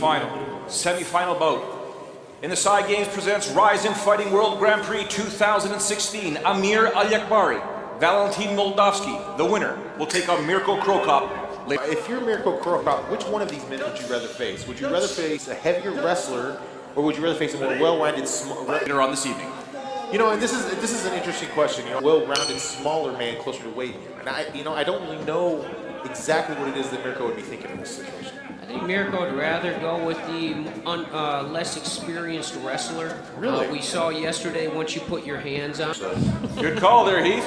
final, semi-final bout. In the side games presents RIZIN Fighting World Grand Prix 2016. Amir Aliakbari, Valentin Moldavsky, the winner, will take on Mirko Krokop. If you're Mirko Krokop, which one of these men would you rather face? Would you rather face a heavier wrestler, or would you rather face a more well-rounded Winner on this evening. You know, and this is an interesting question. You know, well-rounded, smaller man closer to weight, and I don't really know exactly what it is that Mirko would be thinking in this situation. I think Mirko would rather go with the less experienced wrestler. Really? We saw yesterday once you put your hands on. Good call there, Heath.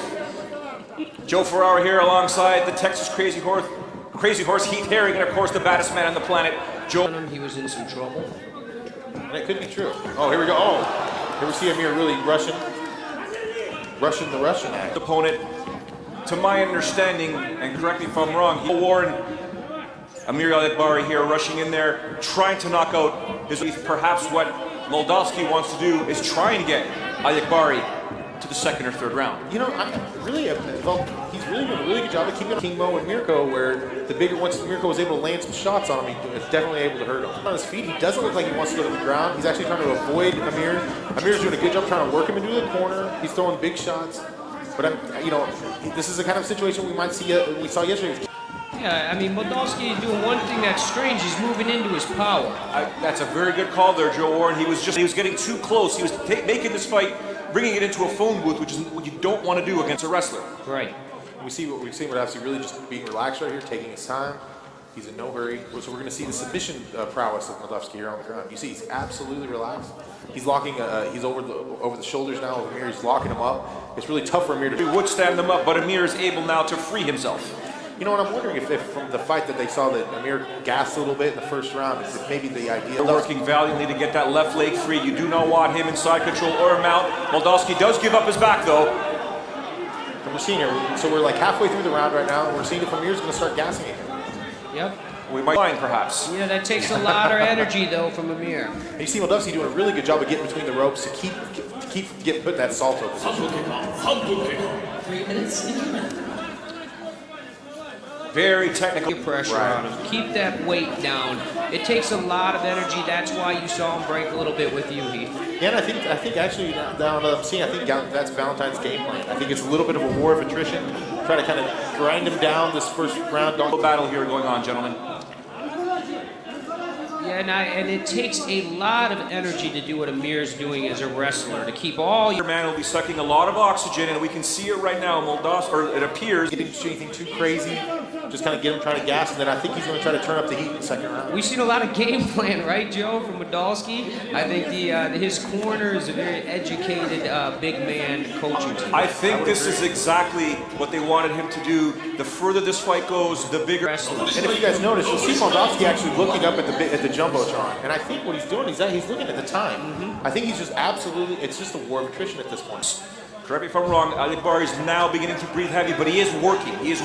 Joe Ferrara here alongside the Texas Crazy Horse Heath Herring, and of course the baddest man on the planet, Joe. He was in some trouble. And it could be true. Oh, here we go. Oh, here we see Amir really rushing the Russian act. Opponent, to my understanding, and correct me if I'm wrong, Warren, Amir Aliakbari here rushing in there, trying to knock out his. Perhaps what Moldavsky wants to do is try and get Aliakbari to the second or third round. You know, he's really doing a really good job of keeping King Mo and Mirko, where once Mirko was able to land some shots on him, he was definitely able to hurt him. On his feet, he doesn't look like he wants to go to the ground. He's actually trying to avoid Amir. Amir's doing a good job trying to work him into the corner. He's throwing big shots. But you know, this is the kind of situation we might see. We saw yesterday. Yeah, I mean, Moldavsky is doing one thing that's strange. He's moving into his power. That's a very good call there, Joe Warren. He was getting too close. He was making this fight, bringing it into a phone booth, which is what you don't want to do against a wrestler. Right. We've seen Moldavsky really just being relaxed right here, taking his time. He's in no hurry. So we're going to see the submission prowess of Moldavsky here on the ground. You see, he's absolutely relaxed. He's locking. He's over the shoulders now of Amir. He's locking him up. It's really tough for Amir to. He would stand them up, but Amir is able now to free himself. You know what, I'm wondering if from the fight that they saw that Amir gassed a little bit in the first round, if maybe the idea. They're working valiantly to get that left leg free. You do not want him in side control or mount. Moldavsky does give up his back though. And we're seeing here, so we're like halfway through the round right now, and we're seeing if Amir's going to start gassing it. Yep. We might find perhaps. Yeah, that takes a lot of energy though from Amir. And you see Moldavsky doing a really good job of getting between the ropes to keep putting that salto position. 3 minutes. Very technical Pressure on him. Keep that weight down. It takes a lot of energy. That's why you saw him break a little bit with you, Heath. Yeah, and I think actually down I'm seeing, I think that's Valentin's game plan. I think it's a little bit of a war of attrition. Try to kind of grind him down this first round. Battle here going on, gentlemen. Yeah, and it takes a lot of energy to do what Amir's doing as a wrestler, to keep all your... Man will be sucking a lot of oxygen, and we can see it right now. It appears. Getting anything too crazy, just kind of get him trying to gas, and then I think he's going to try to turn up the heat in the second round. We've seen a lot of game plan, right, Joe, from Moldavsky? I think his corner is a very educated big man coaching team. I think this is exactly what they wanted him to do. The further this fight goes, the bigger. And if you guys notice, you'll see Moldavsky actually looking up at the Jumbotron, and I think what he's doing is that he's looking at the time. I think he's just it's just a war of attrition at this point. Correct me if I'm wrong, Aliakbari is now beginning to breathe heavy, but he is working. He's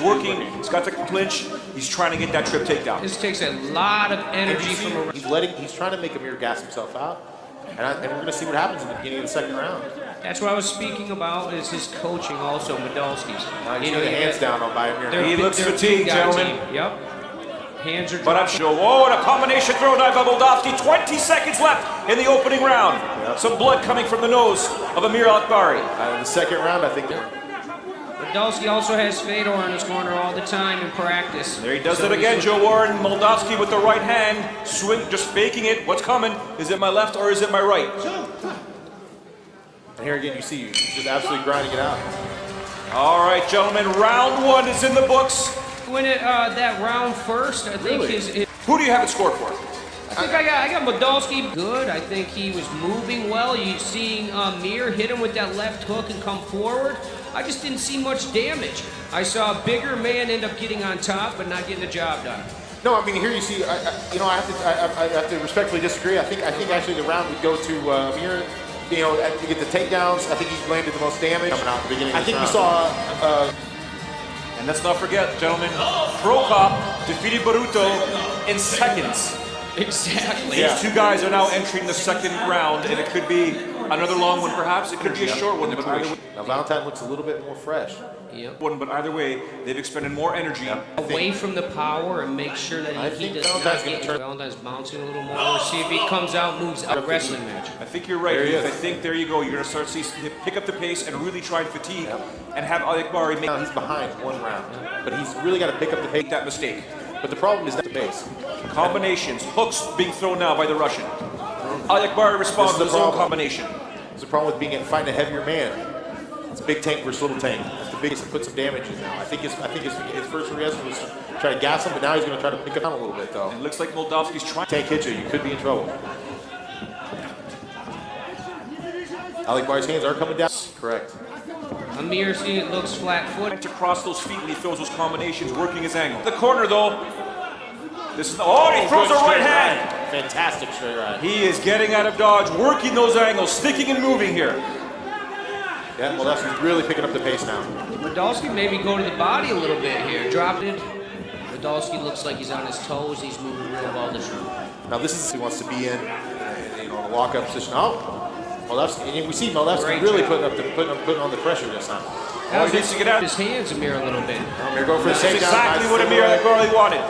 got the clinch. He's trying to get that trip takedown. This takes a lot of energy from a... He's trying to make Amir gas himself out, and we're going to see what happens in the beginning of the second round. That's what I was speaking about, is his coaching also, Moldavsky's. He's got hands down on by Amir. He looks fatigued, gentlemen. Yep. Hands are but I'm sure. Oh, and a combination throw dive by Moldavsky. 20 seconds left in the opening round. Yep. Some blood coming from the nose of Amir Aliakbari. In the second round, I think. Moldavsky also has Fedor in his corner all the time in practice. There he does it again, Joe Warren. Moldavsky with the right hand. Swing, just faking it. What's coming? Is it my left or is it my right? And here again, you see just absolutely grinding it out. All right, gentlemen. Round one is in the books. Win it that round first. I think Who do you have it scored for? I think I got Moldavsky good. I think he was moving well. You seeing Amir hit him with that left hook and come forward. I just didn't see much damage. I saw a bigger man end up getting on top, but not getting the job done. No, I mean here you see. I have to respectfully disagree. I think actually the round would go to Amir. You know, to get the takedowns. I think he's landed the most damage. Coming out at the beginning. I think we saw. And let's not forget, gentlemen, Krokop defeated Baruto in seconds. Exactly. These two guys are now entering the second round, and it could be Another long one, perhaps. It could be a short one. But either way, Now Valentin looks a little bit more fresh. Yep. but either way, they've expended more energy. Away from the power and make sure that he does not get. Valentin's bouncing a little more. We'll see if he comes out, moves out. Wrestling match. I think you're right. I think there you go. You're going to start to see him pick up the pace and really try and fatigue and have Aliakbari make Now he's behind one round, but he's really got to pick up the pace. that mistake. But the problem is not the pace. Combinations, hooks being thrown now by the Russian. Aliakbari responds to his own combination. There's a problem with fighting a heavier man. It's big tank versus little tank. That's the biggest to put some damage in now. I think his first reaction was try to gas him, but now he's going to try to pick him down a little bit though. It looks like Moldavsky's trying. Tank hit you, you could be in trouble. Aliakbari's hands are coming down. Correct. Amir, see, it looks flat-footed. To cross those feet when he throws those combinations, working his angle. The corner though. This is he throws a right hand. Fantastic straight right. He is getting out of dodge, working those angles, sticking and moving here. Yeah, well, that's really picking up the pace now. Moldovsky maybe go to the body a little bit here. Dropped it. Moldovsky looks like he's on his toes. He's moving real well this round. Now this is he wants to be in a lockup position. And we see Moldavsky really putting on the pressure this time. Now he needs to get out his hands, Amir, a little bit. Amir going for the That's takedown. exactly what Amir Aliakbari wanted.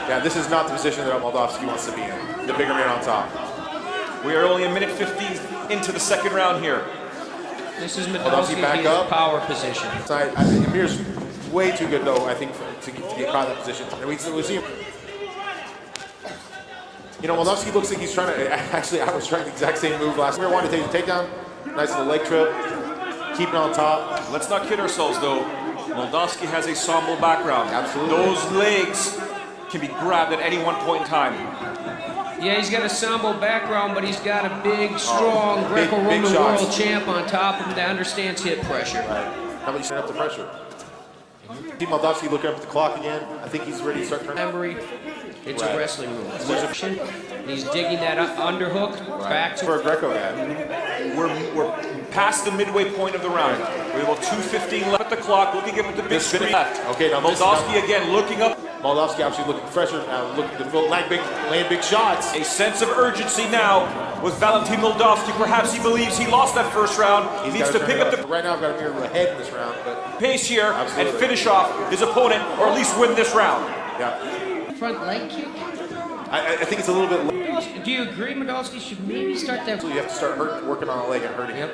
Yeah, this is not the position that Moldavsky wants to be in. The bigger man on top. We are only a minute 15 into the second round here. This is Moldavsky's power position. Amir's way too good though, I think, to get caught in that position. And we see him. Moldavsky looks like he's trying to. Actually, I was trying the exact same move last. Amir wanted to take the takedown. Nice little leg trip. Keep it on top. Let's not kid ourselves though. Moldavsky has a Sambo background. Absolutely. Those legs can be grabbed at any one point in time. Yeah, he's got a Sambo background, but he's got a big, strong Greco-Roman world champ on top of him that understands hit pressure. Right. How about you set up the pressure? See Moldavsky looking up at the clock again. I think he's ready to start turning. Memory. It's a wrestling move. He's digging that underhook back to for a Greco ad. We're past the midway point of the round. We have about 2:15 left at the clock. Looking at the big screen left. Okay, now Moldavsky again looking up. Moldavsky obviously looking fresher, looking to land big shots. A sense of urgency now with Valentin Moldavsky. Perhaps he believes he lost that first round. He needs to pick up the Right now, I've got Amir ahead in this round, but pace here and finish off his opponent, or at least win this round. Yeah. Front leg kick? I think it's a little bit late. Do you agree Moldavsky should maybe start that? So you have to start working on a leg and hurting him.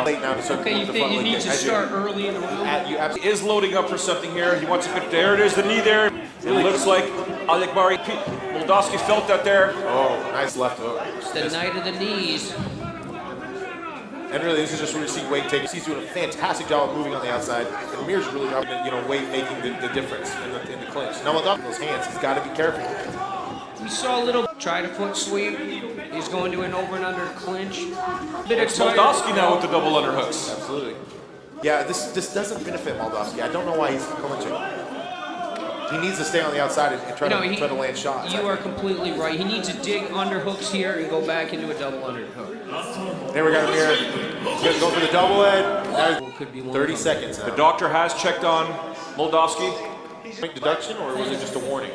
Late now to start Okay, you think you need to start early in the round? He is loading up for something here. He wants to put, there it is, the knee there. It looks like Aliakbari, Moldavsky felt that there. Oh, nice left hook. It's the night of the knees. And really, this is just where you see weight taking. He's doing a fantastic job of moving on the outside. And Amir's really, weight making the difference in the clinch. Now, without those hands, he's got to be careful. We saw a little try to foot sweep. He's going to an over and under clinch. It's Moldavsky now with the double underhooks. Absolutely. Yeah, this doesn't benefit Moldavsky. I don't know why he's clinching. He needs to stay on the outside and try to land shots. You are completely right. He needs to dig underhooks here and go back into a double underhook. There we got Amir. He's going to go for the double head. Could be 30 seconds now. The doctor has checked on Moldavsky. Deduction, or was it just a warning?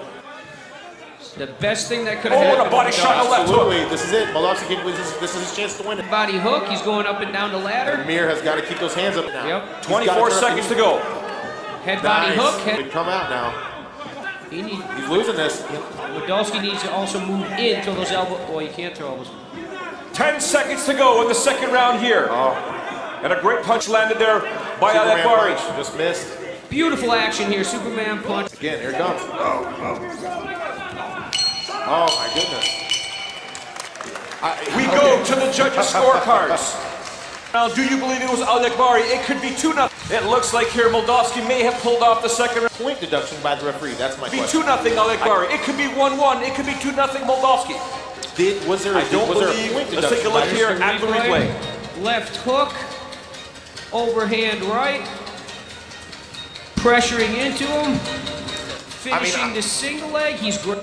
The best thing that could have happened. What a body shot on the left hook. Absolutely. This is it. Moldavsky, this is his chance to win it. Body hook. He's going up and down the ladder. Amir has got to keep those hands up now. Yep. 24 seconds to go. Head body hook. Head. Come out now. He's losing this. Moldavsky needs to also move in till those elbows. Well, you can't throw elbows. 10 seconds to go in the second round here. And a great punch landed there by Aliakbari. Just missed. Beautiful action here. Superman punch. Again, here it comes. Oh my goodness. We go to the judges' scorecards. Now, do you believe it was Aliakbari? It could be 2-0. It looks like here Moldavsky may have pulled off the second round. Point deduction by the referee. That's my It question. could be 2-0 Aliakbari. It could be 1-1. It could be 2-0 Moldavsky. Was there a point deduction? Let's take a look here at the replay. Left hook. Overhand right. Pressuring into him. Finishing the single leg. He's great.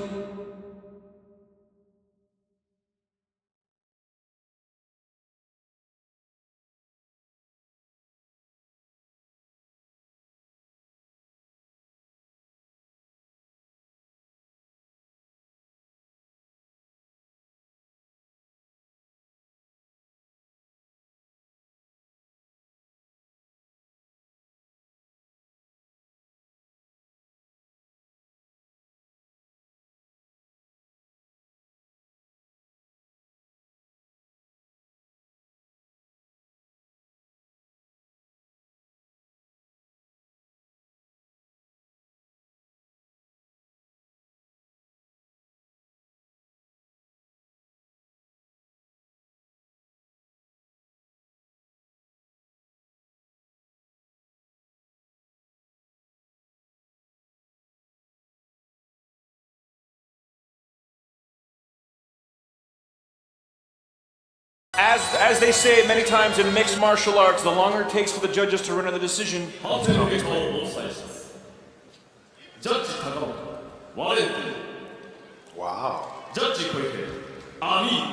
As they say many times in mixed martial arts, the longer it takes for the judges to render the decision, 判定の結果をお伝えします。ジャッジ高本、ワレンティン。 Wow. ジャッジ小池、アミー。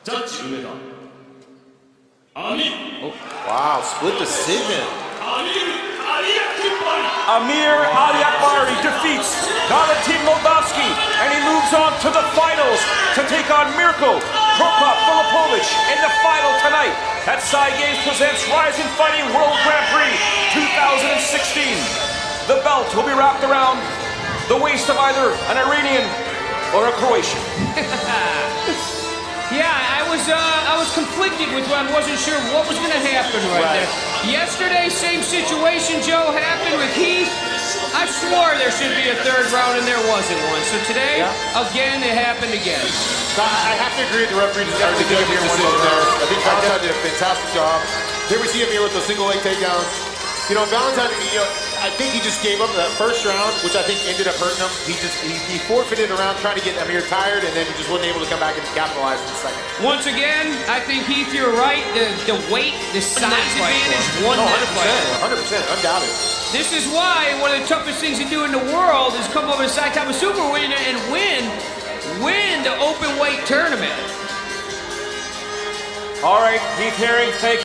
ジャッジ梅田、アミー。 Wow, split decision. アミール、アリアキバリ。 Amir Aliakbari defeats Valentin Moldavsky, and he moves on to the finals to take on Mirko Filipovic in the final tonight at Side Games presents RIZIN Fighting World Grand Prix 2016. The belt will be wrapped around the waist of either an Iranian or a Croatian. Yeah, I was conflicted with one. I wasn't sure what was going to happen right there. Yesterday, same situation, Joe, happened with Heath. I swore there should be a third round, and there wasn't one. So today, again, it happened again. I have to agree with the referee. I think Amir won there. I think Valentin did a fantastic job. Here we see Amir with the single leg takedown. You know, Valentin, I think he just gave up that first round, which I think ended up hurting him. He forfeited a round trying to get Amir tired, and then he just wasn't able to come back and capitalize in the second. Once again, I think, Heath, you're right. The weight, the size advantage won that fight. 100%, undoubted. This is why one of the toughest things to do in the world is come over to side top of super winner and win the open weight tournament. All right, Heath Herring, thank you.